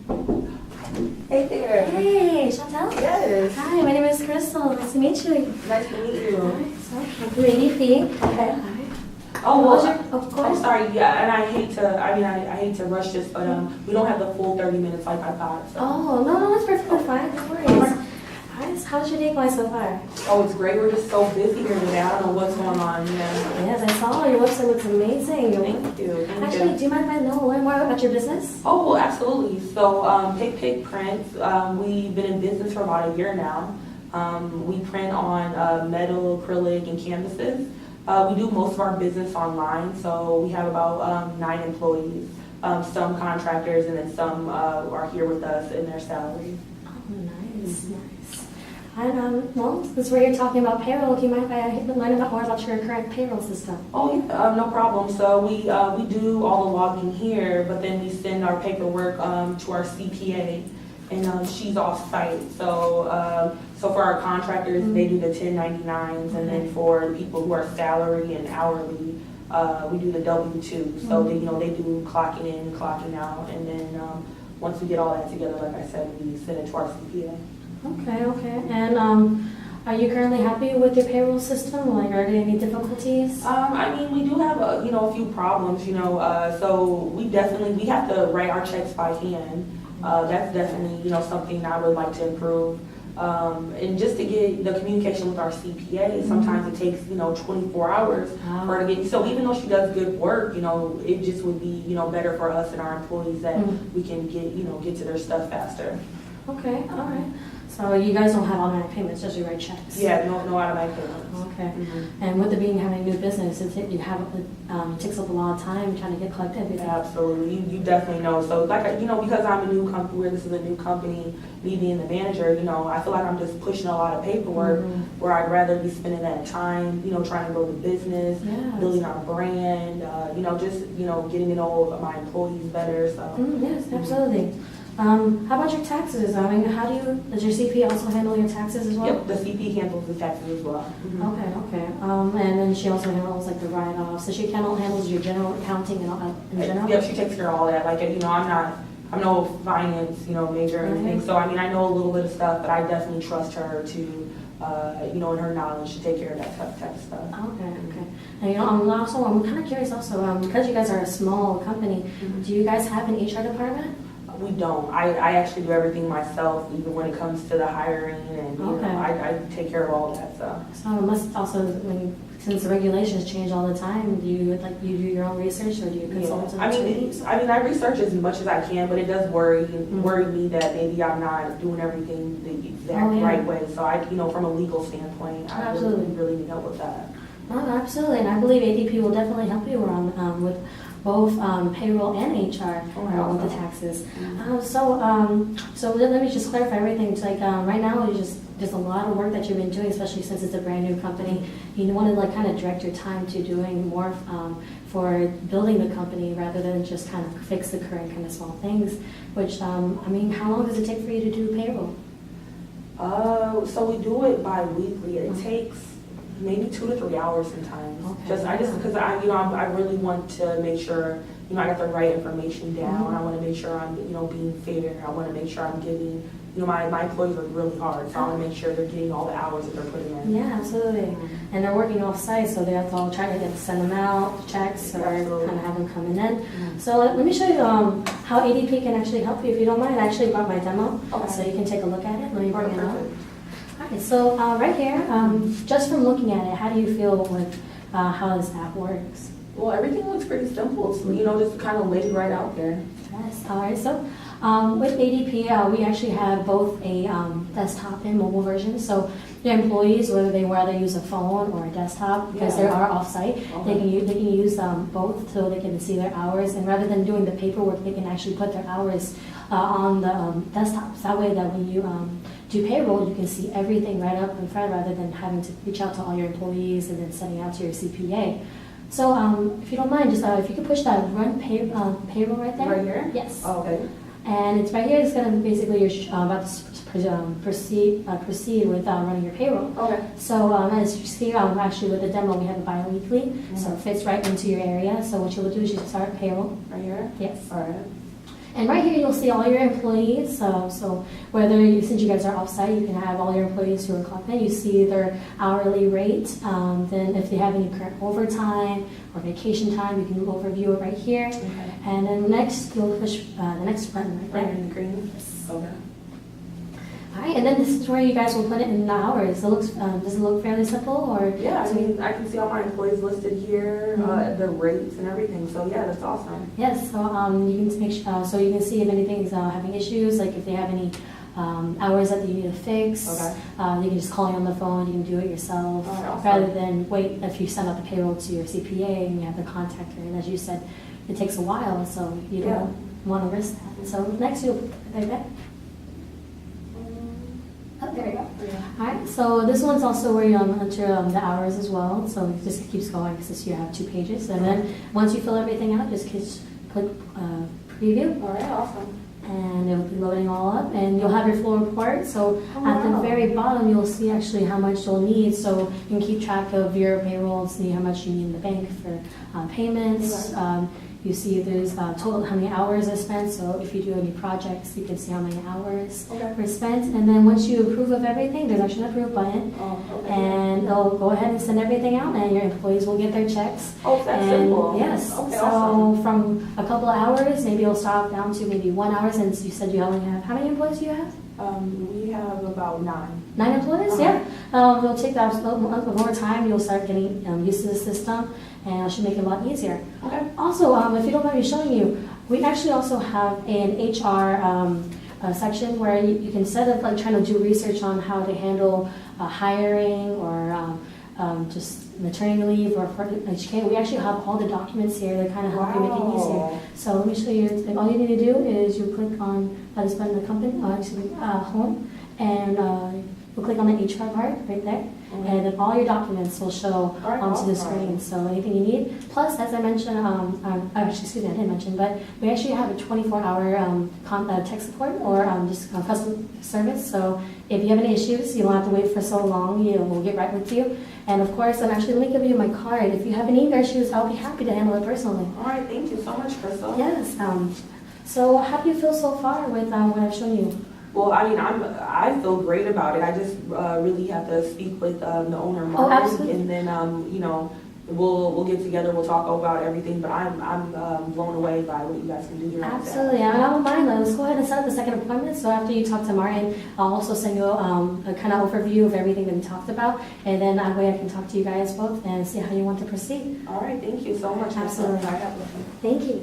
Hey there. Hey, Chantel. Yes. Hi, my name is Crystal. Nice to meet you. Nice to meet you. Alright, so I'm from ADP. Okay. Alright. Oh, well, Of course. I'm sorry, yeah, and I hate to, I hate to rush this, but we don't have the full 30 minutes like I thought, so. Oh, no, that's perfectly fine. No worries. Alright, how's your day going so far? Oh, it's great. We're just so busy here today. I don't know what's going on, yeah. Yes, I saw your website looks amazing. Thank you. Thank Actually, you. do you mind if I learn more about your business? Oh, well, absolutely. So, Pick Prints, we've been in business for about a year now. We print on metal, acrylic, and canvases. We do most of our business online, so we have about 9 employees, some contractors, and then some are here with us in their salary. Oh, nice, nice. And well, since we're here talking about payroll, do you mind if I learn about more about your current payroll system? Oh, yeah, no problem. So we do all the logging here, but then we send our paperwork to our CPA, and she's off site. So for our contractors, they do the 1099s, and then for the people who are salary and hourly, we do the W-2. So they do clocking in, clocking out, and then once we get all that together, like I said, we send it to our CPA. Okay. And are you currently happy with your payroll system? Like, are there any difficulties? I mean, we do have a few problems, so we have to write our checks by hand. That's definitely, something I would like to improve. And just to get the communication with our CPA, sometimes it takes, 24 hours for her to get, so even though she does good work, it just would be, better for us and our employees that we can get to their stuff faster. Okay, all right. So you guys don't have automatic payments, just you write checks? Yeah, no automatic payments. Okay. And with it being having a new business, it takes up a lot of time trying to get collect everything. Absolutely, you definitely know. So because I'm a new company, where this is a new company, me being the manager, I feel like I'm just pushing a lot of paperwork where I'd rather be spending that time, trying to grow the business, building our brand, getting to know my employees better. So yes, absolutely. How about your taxes? I mean, does your CP also handle your taxes as well? Yep, the CP handles the taxes as well. Okay. And then she also handles like the write-offs. So she handles your general accounting and in general? Yep, she takes care of all that. Like, I'm no finance, major or anything. So, I know a little bit of stuff, but I definitely trust her to, in her knowledge to take care of that type of stuff. Okay. And I'm kind of curious also, because you guys are a small company, do you guys have an HR department? We don't. I actually do everything myself, even when it comes to the hiring, and I take care of all that stuff. So it must also, since the regulations change all the time, do you do your own research, or do you consult? I research as much as I can, but it does worry me that maybe I'm not doing everything the exact right way. So from a legal standpoint, I really need help with that. No, absolutely, and I believe ADP will definitely help you around with both payroll and HR with the taxes. So let me just clarify everything. It's like right now, there's a lot of work that you've been doing, especially since it's a brand new company. You want to kind of direct your time to doing more for building the company rather than just kind of fix the current kind of small things. Which how long does it take for you to do payroll? So we do it bi-weekly. It takes maybe 2 to 3 hours sometimes. Okay. Because I really want to make sure I got the right information down. I want to make sure I'm being fair. I want to make sure I'm giving my employees work really hard, so I want to make sure they're getting all the hours that they're putting in. Yeah, absolutely. And they're working off site, so they have to all try to send them out checks or kind of have them coming in. So let me show you how ADP can actually help you. If you don't mind, I actually brought my demo, so you can take a look at it. Let me bring it up. Okay, so right here, just from looking at it, how do you feel with how this app works? Well, everything looks pretty simple. It's just kind of laid right out there. Yes. All right. So with ADP, we actually have both a desktop and mobile version. So your employees, whether they rather use a phone or a desktop, because they are off-site, they can use both, so they can see their hours. And rather than doing the paperwork, they can actually put their hours on the desktops. That way, that when you do payroll, you can see everything right up in front, rather than having to reach out to all your employees and then sending out to your CPA. So if you don't mind, just if you could push that run payroll right there. Right here? Yes. Oh, okay. And it's right here. It's going to basically you're about to proceed with running your payroll. Okay. So as you see, actually with the demo, we have it bi-weekly, so it fits right into your area. So what you will do is you start payroll. Right here? Yes. All right. And right here, you'll see all your employees. So whether since you guys are offsite, you can have all your employees who are clocked in. You see their hourly rate. Then if they have any current overtime or vacation time, you can overview it right here. Okay. And then next, you'll push the next button right Right there. in the green? Yes. Okay. All right, and then this is where you guys will put it in the hours. Does it look fairly simple, or? Yeah, I mean, I can see all my employees listed here, the rates and everything, so yeah, that's awesome. Yes, so you can make sure, so you can see if anything's having issues, like if they have any hours that you need to fix. Okay. You can just call you on the phone. You can do it yourself, All right, awesome. rather than wait if you send out the payroll to your CPA and you have to contact her. And as you said, it takes a while, so you don't want to risk that. So next, you'll put it right there. Oh, there we go. Yeah. All right, so this one's also where you enter the hours as well. So it just keeps going because you have 2 pages. And then once you fill everything out, just click preview. All right, awesome. And it'll be loading all up. And you'll have your flow report. So Oh, at the wow. very bottom, you'll see actually how much you'll need. So you can keep track of your payroll, see how much you need in the bank for payments. Okay. You see there's total how many hours are spent. So if you do any projects, you can see how many hours Okay. were spent. And then once you approve of everything, there's actually an approve button. Oh, okay. And they'll go ahead and send everything out, and your employees will get their checks. Oh, that's And simple. yes, Okay, so awesome. from a couple of hours, maybe you'll stop down to maybe 1 hour, since you said you only have, how many employees do you have? We have about 9. 9 employees, Uh-huh. yeah. They'll take that over time, you'll start getting used to the system, and it should make it a lot easier. Okay. Also, if you don't mind me showing you, we actually also have an HR section where you can, instead of like trying to do research on how to handle hiring or just maternity leave or for education, we actually have all the documents here that kind of help you make it easier. Wow. So let me show you. All you need to do is you click on this button, the company, home, and you'll click on the HR part right there. And then all your documents will show All right, onto the awesome. screen. So anything you need. Plus, as I mentioned, excuse me, I didn't mention, but we actually have a 24-hour tech support or just customer service. So if you have any issues, you don't have to wait for so long. We'll get right with you. And of course, let me give you my card. If you have any issues, I'll be happy to handle it personally. All right, thank you so much, Crystal. Yes. So how do you feel so far with what I've shown you? Well, I mean, I feel great about it. I just really have to speak with the owner, Martin, absolutely. and then we'll get together. We'll talk about everything. But I'm blown away by what you guys can do here. Absolutely, and I don't mind. Let's go ahead and set up the second appointment. So after you talk to Martin, I'll also send you a kind of overview of everything that we talked about, and then that way I can talk to you guys both and see how you want to proceed. All right, thank you so much. Crystal. Absolutely. Thank you.